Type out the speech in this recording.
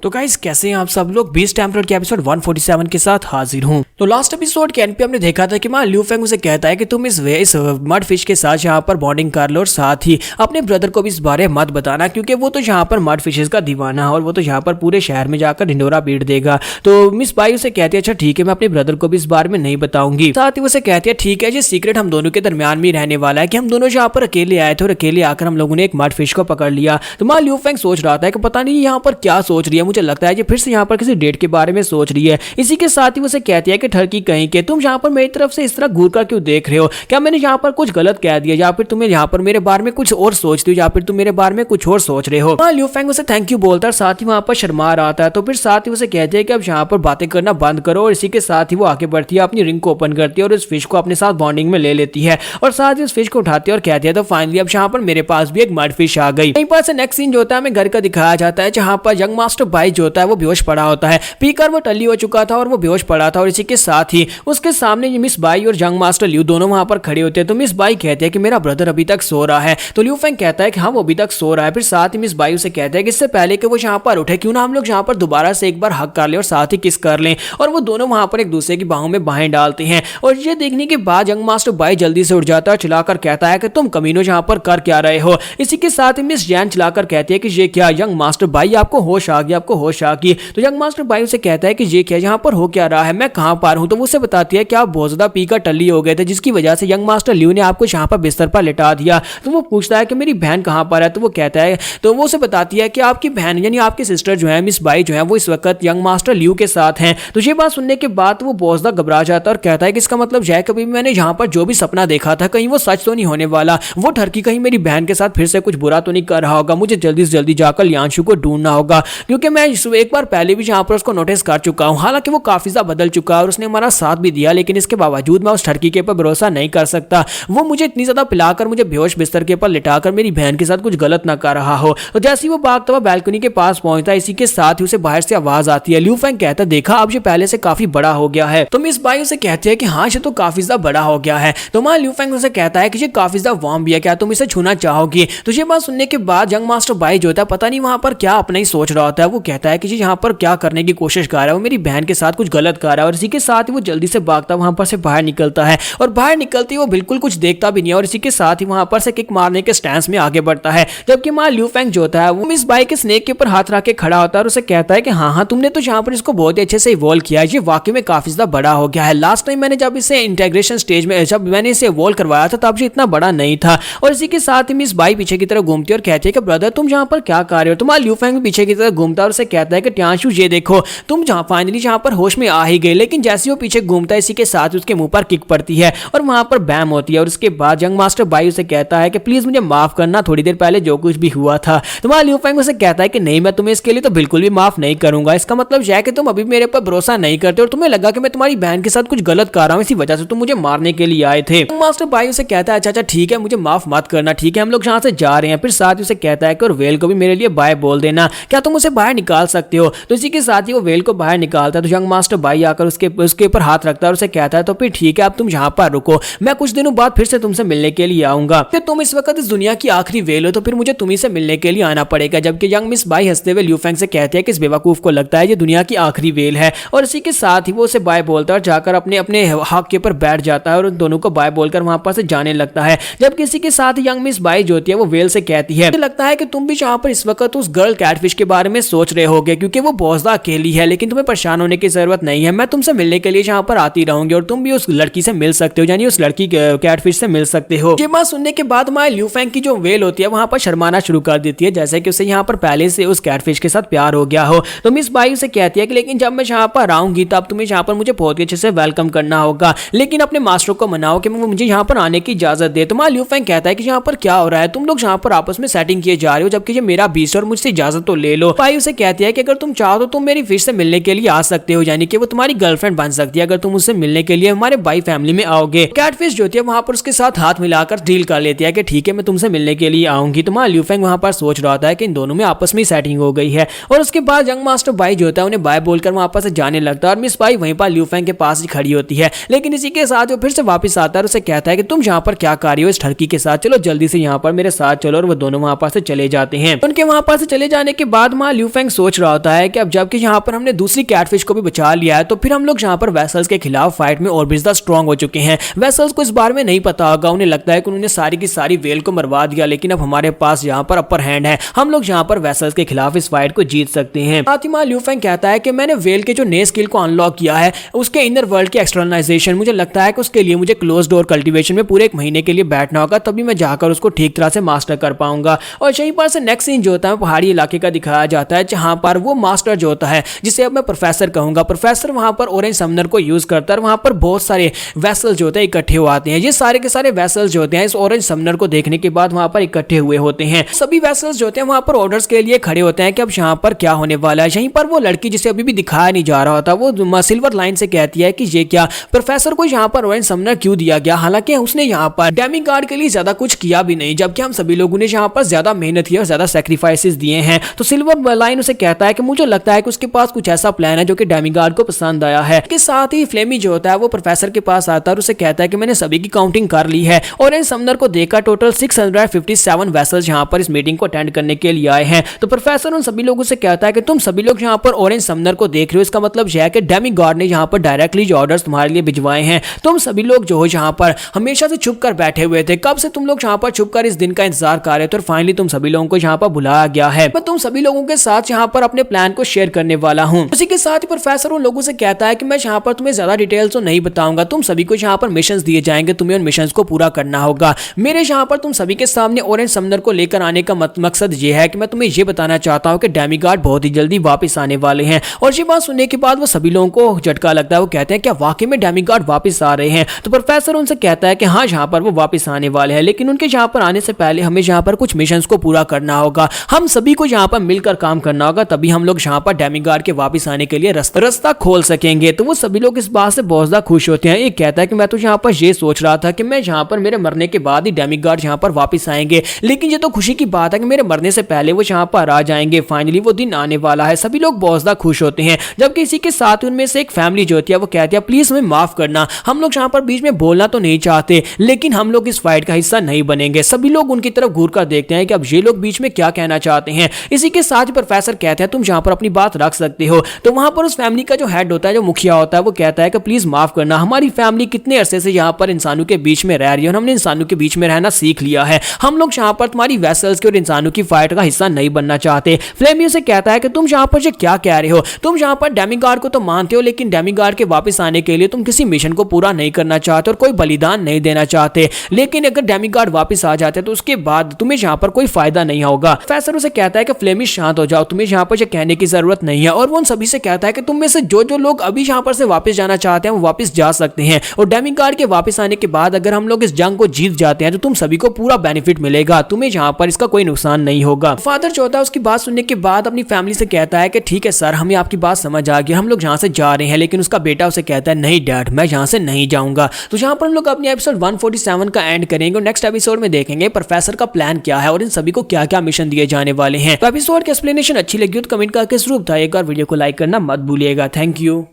तो गाइस कैसे हैं आप सब लोग। बीस्ट टेम्परर के एपिसोड 147 के साथ हाजिर हूं। तो लास्ट एपिसोड के एंड पे हमने देखा था कि मां ल्यू फेंग उसे कहता है कि तुम इस मड फिश के साथ यहाँ पर बॉन्डिंग कर लो और साथ ही अपने ब्रदर को भी इस बारे मत बताना, क्योंकि वो तो यहाँ पर मड फिशेस का दीवाना है और वो तो यहाँ पर पूरे शहर में जाकर ढिंडोरा पीट देगा। तो मिस बाई उसे कहती है अच्छा ठीक है, मैं अपने ब्रदर को भी इस बारे में नहीं बताऊंगी। साथ ही उसे कहती है ठीक है, ये सीक्रेट हम दोनों के दरमियान में रहने वाला है कि हम दोनों यहाँ पर अकेले आए थे और अकेले आकर हम लोगों ने एक मड फिश को पकड़ लिया। तो मां ल्यू फेंग सोच रहा था कि पता नहीं यहाँ पर क्या सोच रही है, मुझे लगता है ये फिर से यहाँ पर किसी डेट के बारे में सोच रही है। इसी के साथ ही उसे कहती है कि ठरकी कहीं के तुम यहाँ पर मेरी तरफ से इस तरह घूर कर क्यों देख रहे हो, क्या मैंने यहाँ पर कुछ गलत कह दिया या फिर तुम्हें यहाँ पर मेरे बारे में कुछ और सोचती हो या फिर तुम मेरे बारे में कुछ और सोच रहे हो। ल्यू फेंग उसे थैंक यू बोलता है, साथ ही वहां पर शर्मा रहा था। तो फिर साथ ही उसे कहती है कि अब यहाँ पर बातें करना बंद करो और इसी के साथ ही वो आगे बढ़ती है, अपनी रिंग को ओपन करती है और उस फिश को अपने साथ बॉन्डिंग में ले लेती है और साथ ही उस फिश को उठाती है और कहती है तो फाइनली अब यहाँ पर मेरे पास भी एक मड फिश आ गई। यहीं पर से नेक्स्ट सीन जो होता है हमें घर का दिखाया जाता है, जहाँ पर यंग मास्टर बाई जो होता है वो बेहोश पड़ा होता है, पीकर वो टल्ली हो चुका था और वो बेहोश पड़ा था और इसी के साथ ही उसके सामने मिस बाई और यंग मास्टर ल्यू दोनों वहां पर खड़े होते हैं। तो मिस बाई कहते हैं कि मेरा ब्रदर अभी तक सो रहा है, तो ल्यू फेंग कहता है कि हाँ वो अभी तक सो रहा है। फिर साथ ही मिस बाई उसे कहते हैं कि इससे पहले कि वो यहाँ पर उठे क्यों ना हम लोग यहाँ पर दोबारा से एक बार हक कर ले और साथ ही किस कर लें, और वो दोनों वहां पर एक दूसरे की बाहों में बाहें डालते हैं। और ये देखने के बाद यंग मास्टर बाई जल्दी से उठ जाता है, चिल्लाकर कहता है कि तुम कमीनों यहाँ पर कर क्या रहे हो। इसी के साथ ही मिस जैन चिल्लाकर कहती है कि ये क्या यंग मास्टर बाई आपको होश आ गया, आपको होश आ गई। तो यंग मास्टर बाई उसे कहता है कि ये क्या यहाँ पर हो क्या रहा है, मैं कहाँ पर हूँ। तो वो उसे बताती है कि आप बहुत ज्यादा पीकर टल्ली हो गए थे जिसकी वजह से यंग मास्टर ल्यू ने आपको यहाँ पर बिस्तर पर लिटा दिया। तो वो पूछता है कि मेरी बहन कहाँ पर है, तो वो कहता है, तो वो उसे बताती है कि आपकी बहन यानी आपकी सिस्टर जो है मिस बाई जो है वो इस वक्त यंग मास्टर ल्यू के साथ हैं। तो ये बात सुनने के बाद वो बहुत ज्यादा घबरा जाता है और कहता है कि इसका मतलब है कभी मैंने यहाँ पर जो भी सपना देखा था कहीं वो सच तो नहीं होने वाला, वो ठरकी कहीं मेरी बहन के साथ फिर से कुछ बुरा तो नहीं कर रहा होगा, मुझे जल्दी से जल्दी जाकर लियांशु को ढूंढना होगा, क्योंकि मैं एक बार पहले भी यहाँ पर उसको नोटिस कर चुका हूँ। हालांकि वो काफी ज्यादा बदल चुका है और उसने हमारा साथ भी दिया, लेकिन इसके बावजूद मैं उस ठरकी के ऊपर भरोसा नहीं कर सकता, वो मुझे इतनी ज्यादा पिलाकर मुझे बेहोश बिस्तर के ऊपर लिटाकर मेरी बहन के साथ कुछ गलत ना कर रहा हो। तो जैसे ही वो भागता हुआ बैल्कनी के पास पहुंचता है, इसी के साथ ही उसे बाहर से आवाज आती है। ल्यू फेंग कहता है देखा अब ये पहले से काफी बड़ा हो गया है। तो मिस बाई उसे कहती है कि हाँ ये तो काफी ज्यादा बड़ा हो गया है। तो मां ल्यू फेंग उसे कहता है कि ये काफी ज्यादा वार्म भी है, क्या तुम इसे छूना चाहोगी। तो ये बात सुनने के बाद यंग मास्टर बाई जो होता है पता नहीं वहां पर क्या अपना ही सोच रहा होता है, वो कहता है कि जी यहाँ पर क्या करने की कोशिश कर रहा है, वो मेरी बहन के साथ कुछ गलत कर रहा है। और इसी के साथ ही वो जल्दी से भागता वहां पर से बाहर निकलता है और बाहर निकलते ही वो बिल्कुल कुछ देखता भी नहीं है और इसी के साथ ही वहां पर से किक मारने के स्टैंस में आगे बढ़ता है। जबकि मां ल्यू फेंग जो होता है वो मिस बाई के स्नेक के ऊपर हाथ रख के खड़ा होता है और उसे कहता है कि हाँ तुमने तो यहाँ पर इसको बहुत ही अच्छे से इवॉल्व किया है, ये वाकई में काफी ज्यादा बड़ा हो गया है। लास्ट टाइम मैंने जब इसे इंटीग्रेशन स्टेज में जब मैंने इसे इवॉल्व करवाया था तब ये इतना बड़ा नहीं था। और इसी के साथ ही मिस बाई पीछे की तरफ घूमती है और कहती है कि ब्रदर तुम यहाँ पर क्या कर रहे हो। तो मां ल्यू फेंग पीछे की तरफ घूमता है और उसे कहता है कि ट्यांशु ये देखो तुम जहाँ फाइनली यहाँ पर होश में आ ही गए। लेकिन जैसे वो पीछे घूमता है इसी के साथ उसके मुंह पर किक पड़ती है और वहां पर बैम होती है। और उसके बाद यंग मास्टर बाई उसे कहता है कि प्लीज मुझे माफ करना, थोड़ी देर पहले जो कुछ भी हुआ था। तो मां ल्यू फेंग उसे कहता है कि नहीं मैं तुम्हें इसके लिए तो बिल्कुल भी माफ नहीं करूंगा, इसका मतलब यह है कि तुम अभी मेरे पर भरोसा नहीं करते और तुम्हें लगा कि मैं तुम्हारी बहन के साथ कुछ गलत कर रहा हूँ, इसी वजह से तुम मुझे मारने के लिए आए थे। मास्टर बाई उसे कहता है अच्छा ठीक है मुझे माफ मत करना, ठीक है हम लोग यहाँ से जा रहे हैं। फिर साथ ही उसे कहता है कि और वेल को भी मेरे लिए बाय बोल देना, क्या तुम उसे बाहर निकाल सकते हो। तो इसी के साथ ही वो वेल को बाहर निकालता है। तो यंग मास्टर बाई आकर उसके ऊपर हाथ रखता है और उसे कहता है तो फिर ठीक है अब तुम यहाँ पर रुको, मैं कुछ दिनों बाद फिर से तुमसे मिलने के लिए आऊंगा, फिर तुम इस वक्त इस दुनिया की आखिरी वेल हो तो फिर मुझे तुम्ही से मिलने के लिए आना पड़ेगा। जबकि यंग मिस बाई हंसते हुए ल्यू फेंग से कहते हैं कि इस बेवकूफ को लगता है ये दुनिया की आखिरी वेल है। और इसी के साथ ही वो उसे बाय बोलता है और जाकर अपने अपने हक के ऊपर बैठ जाता है और उन दोनों को बाय बोलकर वहां पर से जाने लगता है। जबकि इसी के साथ यंग मिस बाई जो होती है वो वेल से कहती है लगता है कि तुम भी यहाँ पर इस वक्त उस गर्ल कैटफिश के बारे में सोच रहे होगे, क्योंकि वो बहुत ज्यादा अकेली है, लेकिन तुम्हें परेशान होने की जरूरत नहीं है, मैं तुमसे मिलने के लिए यहाँ पर आती रहूंगी और तुम भी उस लड़की से मिल सकते हो, यानी उस लड़की कैटफिश से मिल सकते हो। ये बात सुनने के बाद मां ल्यू फेंग की जो वेल होती है वहां पर शर्माना शुरू कर देती है, जैसे कि उसे यहाँ पर पहले से उस कैटफिश के साथ प्यार हो गया हो। तो मिस बाई उसे कहती है कि लेकिन जब मैं यहाँ पर आऊंगी तब तुम्हें यहाँ पर मुझे बहुत ही अच्छे से वेलकम करना होगा, लेकिन अपने मास्टर को मनाओ कि मुझे यहाँ पर आने की इजाजत दे। तो मां ल्यू फेंग कहता है कि यहाँ पर क्या हो रहा है, तुम लोग यहाँ पर आपस में सेटिंग किए जा रहे हो जबकि ये मेरा बीच और मुझसे इजाजत तो ले लो। बाई उसे कहती है कि अगर तुम चाहो तो तुम मेरी फिश से मिलने के लिए आ सकते हो, यानी कि वो तुम्हारी गर्लफ्रेंड बन सकती है अगर तुम उससे मिलने के लिए हमारे बाई फैमिली में आओगे। कैटफिश जो होती है वहां पर उसके साथ हाथ मिलाकर डील कर लेती है कि ठीक है मैं तुमसे मिलने के लिए आऊंगी। तो मां ल्यू फेंग वहां पर सोच रहा था कि इन दोनों में आपस में सेटिंग हो गई है और उसके बाद यंग मास्टर बाई जो होता है उन्हें बाय बोलकर वहां पर से जाने लगता है और मिस बाई वहीं पर ल्यू फेंग के पास ही खड़ी होती है। लेकिन इसी के साथ वो फिर से वापस आता है और उसे कहता है कि तुम यहाँ पर क्या कर रही हो इस ठरकी के साथ, चलो जल्दी से यहाँ पर मेरे साथ चलो। और वो दोनों वहां पर से चले जाते हैं। उनके वहां पर से चले जाने के बाद मां ल्यू फेंग सोच रहा होता है कि अब जबकि यहाँ पर हमने दूसरी कैटफिश को भी बचा लिया है तो फिर हम लोग यहाँ पर वेसल्स के खिलाफ फाइट में और भी ज्यादा स्ट्रांग हो चुके हैं। वेसल्स को इस बारे में नहीं पता होगा, उन्हें लगता है कि उन्होंने सारी की सारी वेल को मरवा दिया, लेकिन अब हमारे पास यहाँ पर अपर हैंड है, हम लोग यहाँ पर वेसल्स के खिलाफ इस फाइट को जीत सकते हैं। फातिमा ल्यू फेंग कहता है कि मैंने वेल के जो नए स्किल को अनलॉक किया है उसके इनर वर्ल्ड की एक्सटर्नलाइजेशन, मुझे लगता है कि उसके लिए मुझे क्लोज डोर कल्टीवेशन में पूरे 1 महीने के लिए बैठना होगा, तभी मैं जाकर उसको ठीक तरह से मास्टर कर पाऊंगा। और यहीं पर से नेक्स्ट सीन जो होता है पहाड़ी इलाके का दिखाया जाता है, जहां पर वो मास्टर जो होता है जिसे अब मैं प्रोफेसर कहूंगा, प्रोफेसर वहां पर ऑरेंज समनर को यूज करता है और वहां पर बहुत सारे वेसल जो होते हैं इकट्ठे हो आते हैं। ये सारे के सारे वेसल्स जो होते हैं इस ऑरेंज समनर को देखने के बाद वहां पर इकट्ठे हुए होते हैं। सभी वेसल्स जो होते हैं वहां पर ऑर्डर्स के लिए खड़े होते हैं कि अब यहाँ पर क्या होने वाला है। यहीं पर वो लड़की जिसे अभी भी दिखाया नहीं जा रहा होता वो सिल्वर लाइन से कहती है कि ये क्या प्रोफेसर को यहाँ पर ऑरेंज समनर क्यों दिया गया, हालांकि उसने यहाँ पर डेमीगार्ड के लिए ज्यादा कुछ किया भी नहीं, जबकि हम सभी लोगों ने यहाँ पर ज्यादा मेहनत की और ज्यादा सैक्रिफाइसेस दिए हैं। तो सिल्वर लाइन उसे कहता है कि मुझे लगता है कि उसके पास कुछ ऐसा प्लान है जो कि डेमीगार्ड को पसंद आया है। के साथ ही फ्लेमी जो होता है वो प्रोफेसर के पास आता है और उसे कहता है कि मैंने सभी की काउंटिंग कर ली है, ऑरेंज समनर को देखकर टोटल 657 वेसल्स यहाँ पर इस मीटिंग को अटेंड करने के लिए आए हैं। तो प्रोफेसर उन सभी लोगों से कहता है कि तुम सभी लोग यहाँ पर ऑरेंज समनर को देख रहे हो, इसका मतलब यह है कि डेमीगार्ड ने यहाँ पर डायरेक्टली जो ऑर्डर्स तुम्हारे लिए भिजवाए हैं। तुम सभी लोग जो हो यहाँ पर हमेशा से छुप कर बैठे हुए थे, कब से तुम लोग यहाँ पर छुप कर इस दिन का इंतजार कर रहे थे और फाइनली तुम सभी लोगों को यहाँ पर बुलाया गया है। मैं तुम सभी लोगों के साथ यहाँ पर अपने प्लान को शेयर करने वाला हूँ। उसी के साथ ही प्रोफेसर उन लोगों से कहता है कि मैं यहाँ पर तुम्हें ज्यादा डिटेल्स तो नहीं बताऊंगा, तुम सभी को यहाँ पर मिशंस दिए जाएंगे, तुम्हें उन मिशंस को पूरा करना होगा। मेरे यहाँ पर तुम सभी के सामने ऑरेंज समनर को लेकर आने का मकसद ये है कि मैं तुम्हें ये बताना चाहता हूँ कि डेमीगार्ड बहुत ही जल्दी वापस आने वाले हैं। और ये बात सुनने के बाद वो सभी लोगों को झटका लगता है, वो कहते हैं क्या वाकई में डेमीगार्ड वापस आ रहे हैं। तो प्रोफेसर उनसे कहता है कि हाँ यहाँ पर वो वापस आने वाले हैं, लेकिन उनके यहाँ पर आने से पहले हमें यहाँ पर कुछ मिशंस को पूरा करना होगा, हम सभी को यहाँ पर मिलकर काम करना होगा, तभी हम लोग यहाँ पर डेमीगार्ड के वापस आने के लिए रास्ता खोल सकेंगे। तो वो सभी लोग इस बात से बहुत ज्यादा खुश होते हैं। एक कहता है कि मैं तो यहाँ पर ये सोच रहा था कि मैं यहाँ पर मेरे मरने के बाद ही डेमीगार्ड यहाँ पर वापस आएंगे, लेकिन ये तो खुशी की बात है कि मेरे मरने से पहले वो यहाँ पर आ जाएंगे। फाइनली वो दिन आने वाला है, सभी लोग बहुत ज्यादा खुश होते हैं। जबकि इसी के साथ उनमें से एक फैमिली जो होती है वो कहती है प्लीज हमें माफ करना, हम लोग यहाँ पर बीच में बोलना तो नहीं चाहते, लेकिन हम लोग इस फाइट का हिस्सा नहीं बनेंगे। सभी लोग उनकी तरफ घूर कर देखते हैं कि अब ये लोग बीच में क्या कहना चाहते हैं। इसी के साथ प्रोफेसर कहते हैं तुम यहाँ पर अपनी बात रख सकते हो। तो वहां पर उस फैमिली का जो हेड होता है, जो मुखिया होता है, वो कहता है कि प्लीज माफ करना, हमारी फैमिली कितने अरसे से यहाँ पर इंसानों के बीच में रह रही है और हमने इंसानों के बीच में रहना सीख लिया है, हम लोग यहाँ पर तुम्हारी वेसल्स के और इंसानों की फाइट का हिस्सा नहीं बनना चाहते। फ्लेमी से कहता है कि तुम यहाँ पर क्या कह रहे हो, तुम यहाँ पर डेमीगार्ड को तो मानते हो, लेकिन डेमीगार्ड के वापस आने के लिए तुम किसी मिशन को पूरा नहीं करना चाहते और कोई बलिदान नहीं देना चाहते, लेकिन अगर डेमीगार्ड वापस आ जाते तो उसके बाद तुम्हें यहाँ पर कोई फायदा नहीं होगा। प्रोफेसर उसे कहता है कि फ्लेमी शांत हो जाओ, तुम्हें यहाँ पर ये कहने की जरूरत नहीं है। और वो उन सभी से कहता है कि तुम में से जो लोग अभी यहाँ पर से वापस जाना चाहते हैं वो वापस जा सकते हैं, और डेमीगार्ड के वापस आने के बाद अगर हम लोग इस जंग को जीत जाते हैं तो तुम सभी को पूरा बेनिफिट मिलेगा, तुम्हें यहाँ पर इसका कोई नुकसान नहीं होगा। फादर जो होता है उसकी बात सुनने के बाद अपनी फैमिली से कहता है कि ठीक है सर, हमें आपकी बात समझ आ गई, हम लोग यहाँ से जा रहे हैं। लेकिन उसका बेटा उसे कहता है नहीं डैड, मैं यहाँ से नहीं जाऊंगा। तो यहाँ पर हम लोग अपनी एपिसोड 147 का एंड करेंगे और नेक्स्ट एपिसोड में देखेंगे प्रोफेसर का प्लान क्या है और इन सभी को क्या क्या मिशन दिए जाने वाले हैं। तो एपिसोड की एक्सप्लेनेशन अच्छी लगी हो तो कमेंट करके जरूर बताइएगा और वीडियो को लाइक करना मत भूलिएगा। Thank you.